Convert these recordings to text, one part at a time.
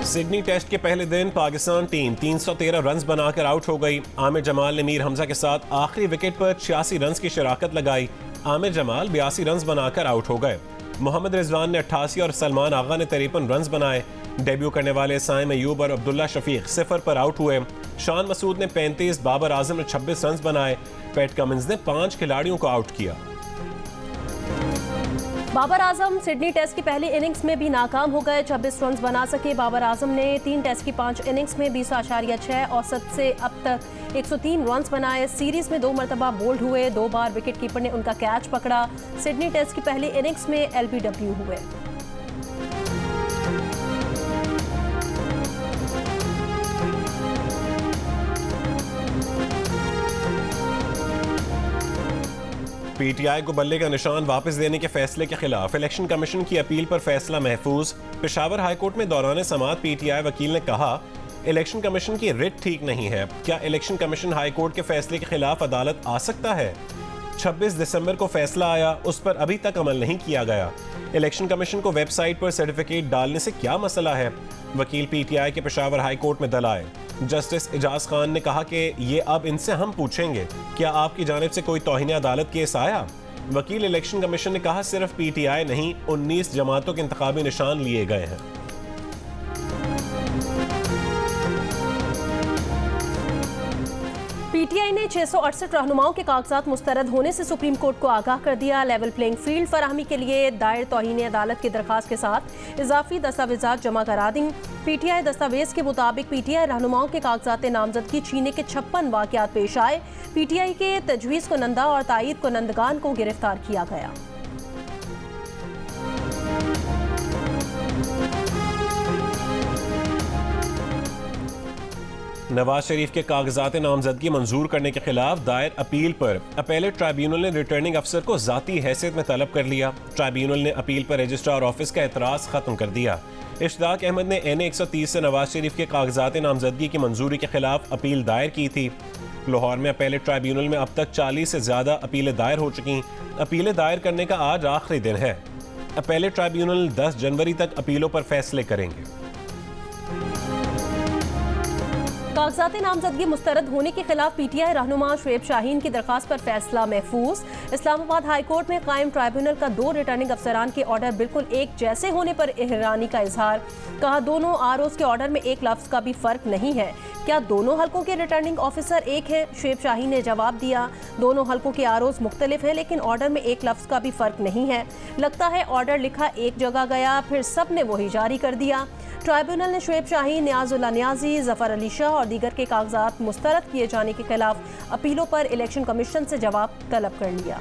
Sydney test के पहले दिन पाकिस्तान टीम 313 रन्स बनाकर आउट हो गई। आमिर जमाल ने मीर हमजा के साथ आखिरी विकेट पर 86 रन्स की शराकत लगाई। आमिर जमाल 82 रन्स बनाकर आउट हो गए। मोहम्मद रिजवान ने 88 और सलमान आगा ने 53 रन्स बनाए। डेब्यू करने वाले साइम अयूब और अब्दुल्ला शफीक 0 पर आउट हुए। शान मसूद ने 35, बाबर आजम ने 26 रन्स बनाए। पैट कमिंस ने 5 खिलाड़ियों को आउट किया। बाबर आजम सिडनी टेस्ट की पहली इनिंग्स में भी नाकाम हो गए। 26 रन्स बना सके। बाबर आजम ने 3 टेस्ट की 5 इनिंग्स में 20.6 औसत से अब तक 103 रन्स बनाए। सीरीज में 2 मरतबा बोल्ड हुए। 2 बार विकेट कीपर ने उनका कैच पकड़ा। सिडनी टेस्ट की पहली इनिंग्स में LBW हुए। PTI को बल्ले का निशान वापस देने के फैसले के खिलाफ इलेक्शन कमीशन की अपील पर फैसला महफूज। पेशावर हाईकोर्ट में दौरान समाअत PTI वकील ने कहा, इलेक्शन कमीशन की रिट ठीक नहीं है। क्या इलेक्शन कमीशन हाईकोर्ट के फैसले के खिलाफ अदालत आ सकता है? 26 दिसंबर को फैसला आया, उस पर अभी तक अमल नहीं किया गया। इलेक्शन कमीशन को वेबसाइट पर सर्टिफिकेट डालने से क्या मसला है? वकील PTI के पेशावर हाईकोर्ट में दल आए। जस्टिस इजाज खान ने कहा कि ये अब इनसे हम पूछेंगे, क्या आपकी जानिब से कोई तौहीन अदालत केस आया? वकील इलेक्शन कमीशन ने कहा, सिर्फ PTI नहीं, 19 जमातों के इंतखाबी निशान लिए गए हैं। PTI ने 668 रहनुमाओं के कागजात मुस्तरद होने से सुप्रीम कोर्ट को आगाह कर दिया। लेवल प्लेइंग फील्ड फराहमी के लिए दायर तौहीन अदालत की दरखास्त के साथ इजाफी दस्तावेजात जमा करा दी। PTI दस्तावेज के मुताबिक PTI रहनुमाओं के कागजात नामजदगी छीनने के 56 वाक़यात पेश आए। PTI के तजवीज़ कुनंदा और तायीद कुनंदगान को गिरफ्तार किया गया। नवाज शरीफ के कागजात नामजदगी मंजूर करने के खिलाफ दायर अपील पर अपीलेट ट्राइब्यूनल ने रिटर्निंग अफसर को जाती हैसियत में तलब कर लिया। ट्राइब्यूनल ने अपील पर रजिस्ट्रार ऑफिस का एतराज़ खत्म कर दिया। इश्ताक अहमद ने NA 130 से नवाज शरीफ के कागजात नामजदगी की मंजूरी के खिलाफ अपील दायर की थी। लाहौर में अपीलेट ट्राइब्यूनल में अब तक 40 से ज़्यादा अपीलें दायर हो चुकी। अपीलें दायर करने का आज आखिरी दिन है। अपीलेट ट्राइब्यूनल 10 जनवरी तक अपीलों पर फैसले करेंगे। कागजात नामजदगी मुस्तरद होने के खिलाफ PTI रहनुमा शुएब शाहीन की दरखास्त पर फैसला महफूज। इस्लामाबाद हाई कोर्ट में कायम ट्राइब्यूनल का 2 रिटर्निंग अफसरान के ऑर्डर बिल्कुल एक जैसे होने पर हैरानी का इजहार। कहा, दोनों ROs के ऑर्डर में एक लफ्ज का भी फर्क नहीं है। क्या दोनों हलकों के रिटर्निंग ऑफिसर एक हैं? शुएब शाहीन ने जवाब दिया, दोनों हलकों के ROs मुख्तलिफ हैं, लेकिन ऑर्डर में एक लफ्ज का भी फर्क नहीं है। लगता है ऑर्डर लिखा एक जगह गया, फिर सब ने वही जारी कर दिया। ट्राइब्यूनल ने शुएब शाहीन, नियाजुल्ला नियाजी, जफर अली शाह और दीगर के कागजात मुस्तरद किए जाने के खिलाफ अपीलों पर इलेक्शन कमीशन से जवाब तलब कर लिया।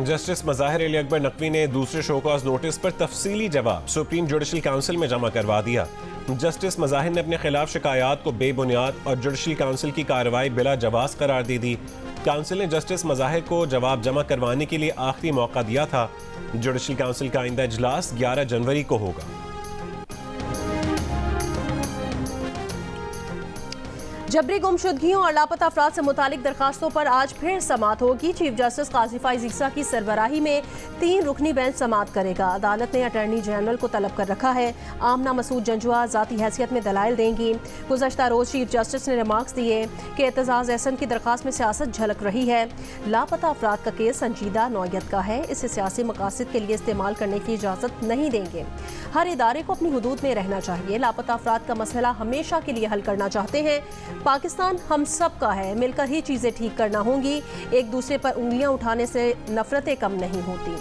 जस्टिस मज़ाहिर अली अकबर नकवी ने दूसरे शोकॉज नोटिस पर तफसीली जवाब सुप्रीम जुडिशल काउंसिल में जमा करवा दिया। जस्टिस मज़ाहिर ने अपने खिलाफ शिकायत को बेबुनियाद और जुडिशल काउंसिल की कार्रवाई बिला जवाज़ करार दे दी। काउंसिल ने जस्टिस मज़ाहिर को जवाब जमा करवाने के लिए आखिरी मौका दिया था। जुडिशल काउंसिल का आइंदा इजलास 11 जनवरी को होगा। जबरी गुमशुदगियों और लापता अफराद से मुतालिक दरखास्तों पर आज फिर समाअत होगी। चीफ जस्टिस काजी फाइज ईसा की सरबराही में 3 रुकनी बेंच समाअत करेगा। अदालत ने अटॉर्नी जनरल को तलब कर रखा है। आमना मसूद जंजुआ जाती हैसियत में दलाइल देंगी। गुज़श्ता रोज़ चीफ जस्टिस ने रिमार्क्स दिए कि एतजाज़ एहसन की दरखास्त में सियासत झलक रही है। लापता अफराद का केस संजीदा नौयत का है, इसे सियासी मकासद के लिए इस्तेमाल करने की इजाज़त नहीं देंगे। हर इदारे को अपनी हुदूद में रहना चाहिए। लापता अफराद का मसला हमेशा के लिए हल करना चाहते हैं। पाकिस्तान हम सब का है, मिलकर ही चीजें ठीक करना होंगी। एक दूसरे पर उंगलियां उठाने से नफरतें कम नहीं होती।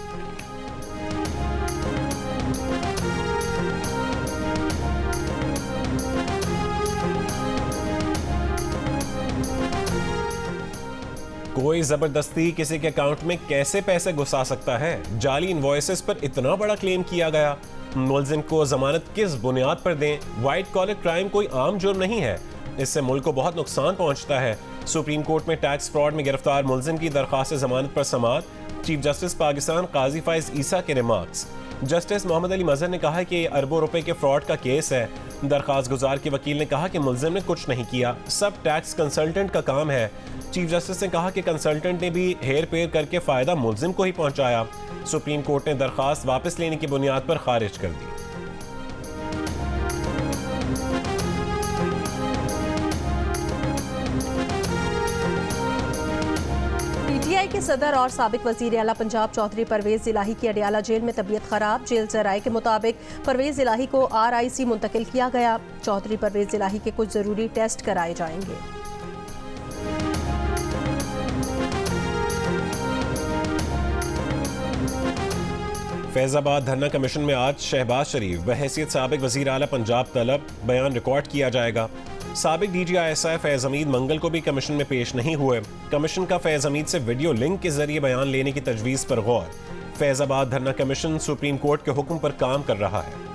कोई जबरदस्ती किसी के अकाउंट में कैसे पैसे घुसा सकता है? जाली इनवॉइसेस पर इतना बड़ा क्लेम किया गया। मुलजिम को जमानत किस बुनियाद पर दें? व्हाइट कॉलर क्राइम कोई आम जुर्म नहीं है, इससे मुल्क को बहुत नुकसान पहुंचता है। सुप्रीम कोर्ट में टैक्स फ्रॉड में गिरफ्तार मुलजिम की दरख्वास्त जमानत पर समाअत। चीफ जस्टिस पाकिस्तान काजी फाइज ईसा के रिमार्क्स। जस्टिस मोहम्मद अली मजहर ने कहा कि अरबों रुपए के फ्रॉड का केस है, दरखास्त गुजार के वकील ने कहा कि मुल्जिम ने कुछ नहीं किया, सब टैक्स कंसल्टेंट का काम है। चीफ जस्टिस ने कहा कि कंसल्टेंट ने भी हेर फेर करके फायदा मुल्जिम को ही पहुंचाया। सुप्रीम कोर्ट ने दरखास्त वापस लेने की बुनियाद पर खारिज कर दी। पीटीआई के सदर और साबिक वजीर आला पंजाब चौधरी परवेज इलाही की अडियाला जेल में तबीयत खराब। जेल जराये के मुताबिक परवेज इलाही को RIC मुंतकिल किया गया। चौधरी परवेज इलाही के कुछ जरूरी टेस्ट कराए जाएंगे। फैजाबाद धरना कमीशन में आज शहबाज शरीफ बहैसियत साबिक वजीर आला पंजाब तलब, बयान रिकॉर्ड किया जाएगा। साबिक DGI फैज हमीद मंगल को भी कमीशन में पेश नहीं हुए। कमीशन का फैज हमीद से वीडियो लिंक के जरिए बयान लेने की तजवीज़ पर गौर। फैजाबाद धरना कमीशन सुप्रीम कोर्ट के हुक्म पर काम कर रहा है।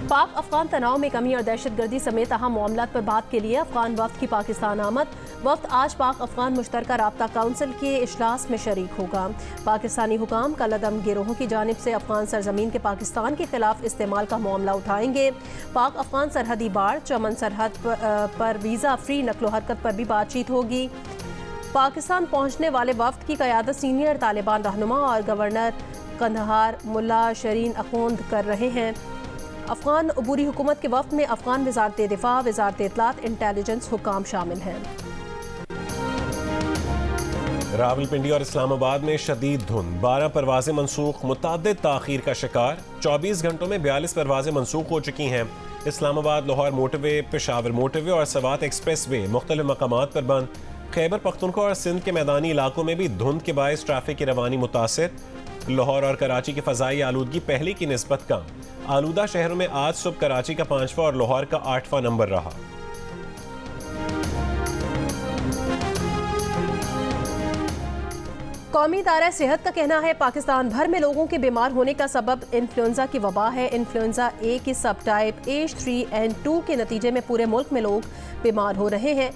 पाक अफगान तनाव में कमी और दहशतगर्दी समेत अहम मामलात पर बात के लिए अफगान वफ्द की पाकिस्तान आमद। वफ्द आज पाक अफगान मुश्तरका राब्ता काउंसिल के इजलास में शरीक होगा। पाकिस्तानी हुकाम कल अदम गिरोहों की जानिब से अफगान सरजमीन के पाकिस्तान के खिलाफ इस्तेमाल का मामला उठाएंगे। पाक अफगान सरहदी बाड़, चमन सरहद पर वीज़ा फ्री नकलो हरकत पर भी बातचीत होगी। पाकिस्तान पहुँचने वाले वफ्द की क़यादत सीनियर तालिबान रहनुमा और गवर्नर कंदहार मुल्ला शरीन अखूंद कर रहे हैं। अफगान अबूरी हुकूमत के वफ्द में अफगान वज़ारत दिफा, वज़ारत इत्तलात, इंटेलिजेंस हुकाम शामिल हैं। रावलपिंडी और इस्लामाबाद में शदीद धुंध, 12 परवाजें मनसूख, मुतअद्दिद ताख़ीर का शिकार। 24 घंटों में 42 परवाजें मनसूख हो चुकी हैं। इस्लामाबाद लाहौर मोटरवे, पेशावर मोटरवे और सवात एक्सप्रेस वे मुख्तलिफ मकामात पर बंद। खैबर पख्तूनख्वा और सिंध के मैदानी इलाकों में भी धुंध के बायस ट्रैफिक की रवानी मुतासिर। लाहौर और कराची की फ़ज़ाई आलूदगी पहले की निस्बत कम। आलूदा शहरों में आज सुबह कराची का 5वां और लाहौर का 8वां नंबर रहा। कौमी इदारा सेहत का कहना है पाकिस्तान भर में लोगों के बीमार होने का सबब इन्फ्लुएंजा की वबा है। इन्फ्लुएंजा A की सब टाइप H3N2 के नतीजे में पूरे मुल्क में लोग बीमार हो रहे हैं।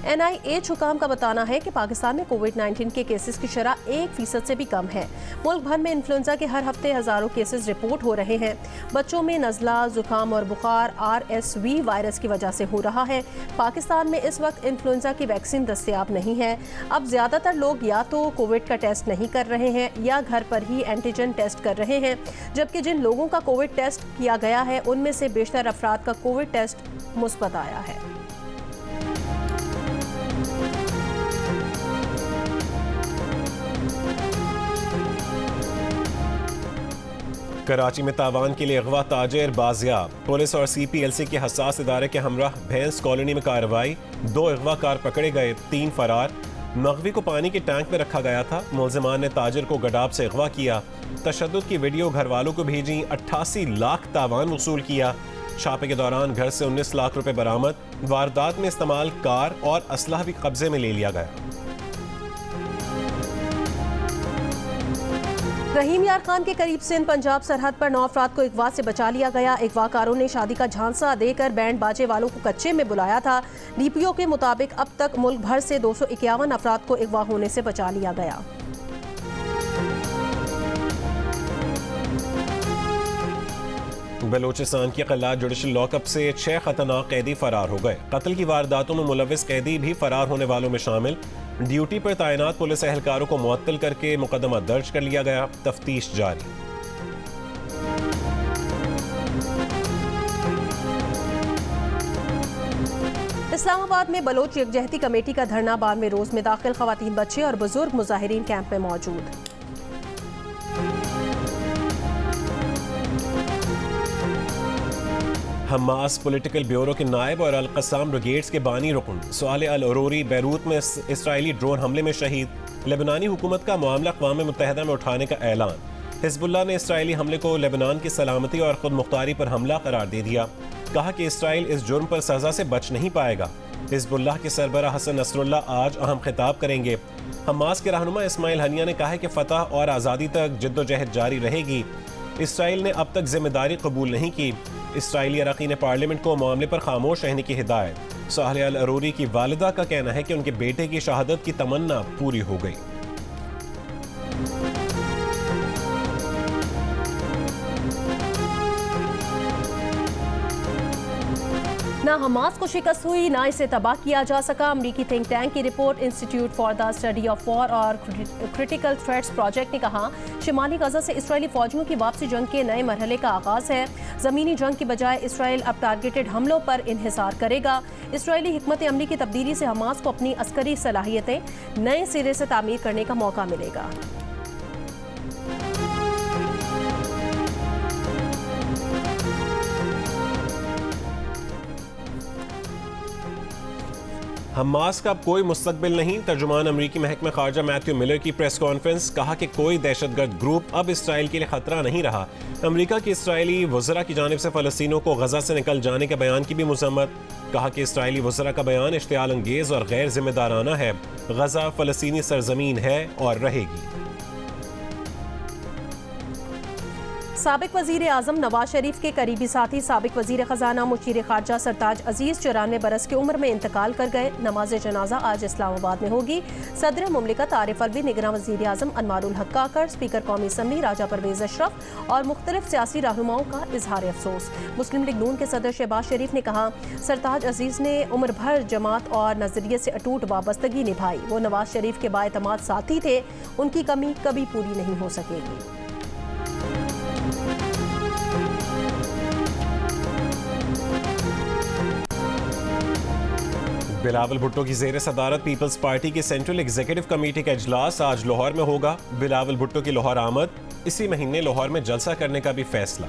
NIH हुकाम का बताना है कि पाकिस्तान में कोविड-19 के केसेस की शरह 1% से भी कम है। मुल्क भर में इन्फ्लुएंजा के हर हफ्ते हज़ारों केसेस रिपोर्ट हो रहे हैं। बच्चों में नज़ला, जुकाम और बुखार RSV वायरस की वजह से हो रहा है। पाकिस्तान में इस वक्त इन्फ्लुएंजा की वैक्सीन दस्तयाब नहीं है। अब ज़्यादातर लोग या तो कोविड का टेस्ट नहीं कर रहे हैं या घर पर ही एंटीजन टेस्ट कर रहे हैं, जबकि जिन लोगों का कोविड टेस्ट किया गया है उनमें से बेशतर अफराद का कोविड टेस्ट मुस्बत आया है। कराची में तावान के लिए अगवा ताजिर बाजियाब। पुलिस और CPLC के हसास इदारे के हमरा भैंस कॉलोनी में कार्रवाई। 2 अगवाकार पकड़े गए, 3 फरार। मगवी को पानी के टैंक में रखा गया था। मुलजिमान ने ताजिर को गडाब से अगवा किया। तशद्दुद की वीडियो घर वालों को भेजी। 88 लाख तावान वसूल किया। छापे के दौरान घर से 19 लाख रुपए बरामद। वारदात में इस्तेमाल कार और असलहा भी कब्जे में ले लिया गया। रहीम यार खान के करीब सिंध पंजाब सरहद पर 9 अफराद को अगवा से बचा लिया गया। अगवाकारों ने शादी का झांसा देकर बैंड बाजे वालों को कच्चे में बुलाया था। DPO के मुताबिक अब तक मुल्क भर से 251 अफराद को अगवा होने से बचा लिया गया। बलोचिस्तान की क़िलात जुडिशल लॉकअप से 6 खतरनाक कैदी फरार हो गए। कत्ल की वारदातों में मुलविस कैदी भी फरार होने वालों में शामिल। ड्यूटी पर तैनात पुलिस एहलकारों को मुअत्तल करके मुकदमा दर्ज कर लिया गया। तफ्तीश जारी। इस्लामाबाद में बलोच यकजहती कमेटी का धरना 92वें रोज में दाखिल। खवातीन, बच्चे और बुजुर्ग मुजाहिरीन कैंप में मौजूद। हमास पॉलिटिकल ब्यूरो के नायब और अल-क़स्साम ब्रिगेड्स के बानी रुकन सालेह अल-अरूरी बैरूत में इसराइली ड्रोन हमले में शहीद। लेबनानी हुकूमत का मामला अक़वाम मुत्तहिदा में उठाने का ऐलान। हिज़्बुल्लाह ने इसराइली हमले को लेबनान की सलामती और खुद मुख्तारी पर हमला करार दे दिया। कहा कि इसराइल इस जुर्म पर सज़ा से बच नहीं पाएगा। हिज़्बुल्लाह के सरबराह हसन नसरुल्लाह आज अहम खिताब करेंगे। हमास के रहनुमा इस्माइल हनिया ने कहा है कि फ़तह और आज़ादी तक जद्दोजहद जारी रहेगी। इसराइल ने अब तक जिम्मेदारी कबूल नहीं की। इसराइली अरकान पार्लियामेंट को मामले पर खामोश रहने की हिदायत। सालेह अल-अरूरी की वालिदा का कहना है कि उनके बेटे की शहादत की तमन्ना पूरी हो गई। ना हमास को शिकस्त हुई, ना इसे तबाह किया जा सका। अमरीकी थिंक टैंक की report institute for the study of war और क्रिटिकल थ्रेट्स प्रोजेक्ट ने कहा, शिमाली गजा से इसराइली फौजियों की वापसी जंग के नए मरहले का आगाज है। जमीनी जंग की बजाय इसराइल अब टारगेटेड हमलों पर इन्हिसार करेगा। इसराइली हिकमत अमली की तब्दीली से हमास को अपनी अस्करी सलाहियतें नए सिरे से तामीर करने का मौका मिलेगा। हमास का अब कोई मुस्तकबिल नहीं। तर्जुमान अमरीकी महकमा खारजा मैथ्यू मिलर की प्रेस कॉन्फ्रेंस, कहा कि कोई दहशतगर्द ग्रुप अब इसराइल के लिए खतरा नहीं रहा। अमरीका की इसराइली वज़रा की जानिब से फ़लस्तीनियों को गजा से निकल जाने के बयान की भी मज़म्मत। कहा कि इसराइली वज़रा का बयान इश्तियाल अंगेज़ और गैर जिम्मेदाराना है। गजा फ़लस्तीनी सरजमीन है और रहेगी। साबिक वज़ीर आज़म नवाज शरीफ के करीबी साथी साबिक वज़ीर ख़जाना मुशीर खारजा सरताज अजीज़ 94 बरस की उम्र में इंतकाल कर गए। नमाज जनाजा आज इस्लामाबाद में होगी। सदर मुमलिकत आरिफ अलवी, निगरान वज़ीर आज़म अनवारुल हक काकर, स्पीकर कौमी असम्बली राजा परवेज़ अशरफ और मुख्तलिफ सियासी रहनुमाओं का इजहार अफसोस। मुस्लिम लीग नून के सदर शहबाज शरीफ ने कहा, सरताज अजीज़ ने उम्र भर जमात और नजरिए से अटूट वाबस्तगी निभाई। वो नवाज शरीफ के बाएतमाद साथी थे, उनकी कमी कभी पूरी नहीं हो सकेगी। बिलावल भुट्टो की ज़ेर सदारत पीपल्स पार्टी की सेंट्रल एग्जीक्यूटिव कमेटी का इजलास आज लाहौर में होगा। बिलावल भुट्टो की लाहौर आमद, इसी महीने लाहौर में जलसा करने का भी फैसला।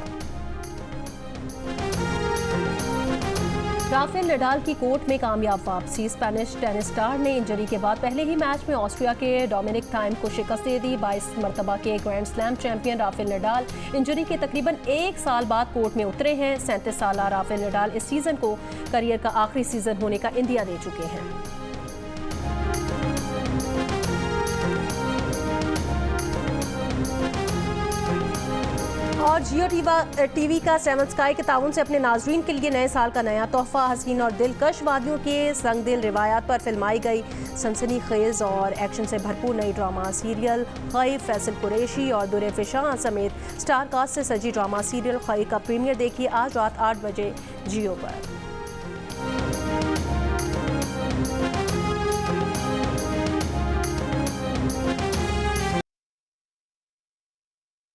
राफेल नडाल की कोर्ट में कामयाब वापसी। स्पेनिश टेनिस स्टार ने इंजरी के बाद पहले ही मैच में ऑस्ट्रिया के डोमिनिक थाइम को शिकस्त दे दी। 22 मरतबा के grand slam champion Rafael Nadal injury के तकरीबन एक साल बाद कोर्ट में उतरे हैं। 37 साला राफेल नडाल इस सीजन को करियर का आखिरी सीजन होने का इंदिया दे चुके हैं। और जियो टीवी का सेवन स्काई के ताउन से अपने नाजरीन के लिए नए साल का नया तोहफा, हसीन और दिलकश वादियों के संगदिल रिवायात पर फिल्माई गई सनसनी खेज और एक्शन से भरपूर नई ड्रामा सीरियल खई फैसल कुरैशी और दुरे फिशां समेत स्टार कास्ट से सजी ड्रामा सीरियल खई का प्रीमियर देखिए आज रात 8 बजे जियो पर।